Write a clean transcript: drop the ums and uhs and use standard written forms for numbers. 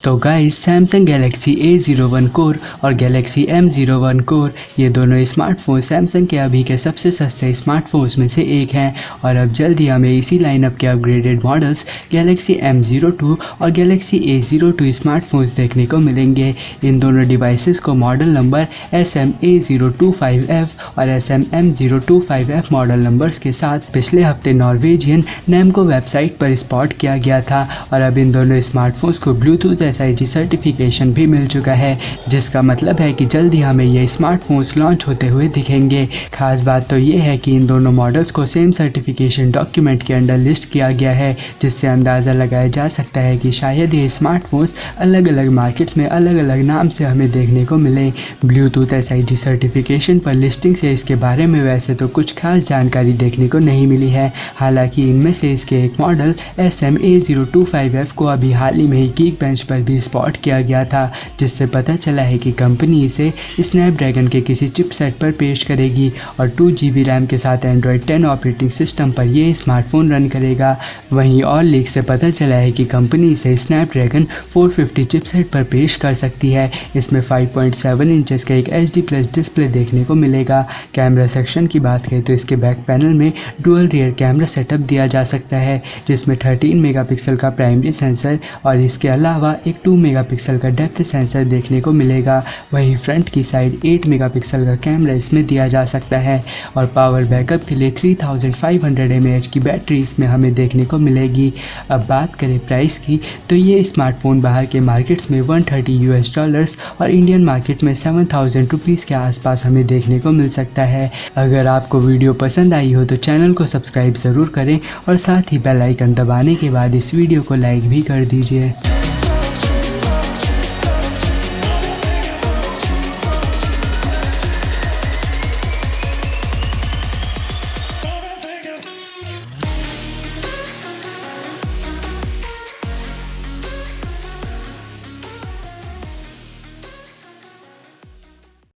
So guys, Samsung Galaxy A01 core और Galaxy M01 core ये दोनों स्मार्टफोन सैमसंग के अभी के सबसे सस्ते स्मार्टफोन्स में से एक हैं और अब जल्द ही हमें इसी लाइनअप के अपग्रेडेड मॉडल्स गैलेक्सी M02 और गैलेक्सी A02 स्मार्टफोन्स देखने को मिलेंगे। इन दोनों डिवाइसेस को मॉडल नंबर SM-A025F और SM-M025F मॉडल नंबर्स के साथ पिछले हफ्ते नॉर्वेजियन नैमको वेबसाइट पर स्पॉट किया गया था और अब इन दोनों स्मार्टफोन्स को ब्लूटूथ SIG सर्टिफिकेशन भी मिल चुका है, जिसका मतलब है कि जल्द ही हमें ये स्मार्टफोन्स लॉन्च होते हुए दिखेंगे। खास बात तो ये है कि इन दोनों मॉडल्स को सेम सर्टिफिकेशन डॉक्यूमेंट के अंडर लिस्ट किया गया है, जिससे अंदाज़ा लगाया जा सकता है कि शायद ये स्मार्टफोन्स अलग अलग मार्केट्स में अलग अलग नाम से हमें देखने को मिले। ब्लूटूथ SIG सर्टिफिकेशन पर लिस्टिंग से इसके बारे में वैसे तो कुछ खास जानकारी देखने को नहीं मिली है। हालांकि इनमें से इसके एक मॉडल SM-A025F को अभी हाल ही में ही Geekbench पर भी स्पॉट किया गया था, जिससे पता चला है कि कंपनी इसे स्नैपड्रैगन के किसी चिपसेट पर पेश करेगी और 2GB रैम के साथ Android 10 ऑपरेटिंग सिस्टम पर यह स्मार्टफोन रन करेगा। वहीं और लीक से पता चला है कि कंपनी इसे स्नैपड्रैगन 450 चिपसेट पर पेश कर सकती है। इसमें 5.7 इंचेस का एक HD+ डिस्प्ले देखने को मिलेगा। कैमरा सेक्शन की बात करें तो इसके बैक पैनल में डुअल रियर कैमरा सेटअप दिया जा सकता है, जिसमें 13 मेगापिक्सल का प्राइमरी सेंसर और इसके अलावा एक 2 मेगापिक्सल का डेप्थ सेंसर देखने को मिलेगा। वहीं फ्रंट की साइड 8 मेगापिक्सल का कैमरा इसमें दिया जा सकता है और पावर बैकअप के लिए 3500 mAh की बैटरी इसमें हमें देखने को मिलेगी। अब बात करें प्राइस की तो ये स्मार्टफोन बाहर के मार्केट्स में $130 और इंडियन मार्केट में 7000 रुपीज़ के आसपास हमें देखने को मिल सकता है। अगर आपको वीडियो पसंद आई हो तो चैनल को सब्सक्राइब ज़रूर करें और साथ ही बेल आइकन दबाने के बाद इस वीडियो को लाइक भी कर दीजिए।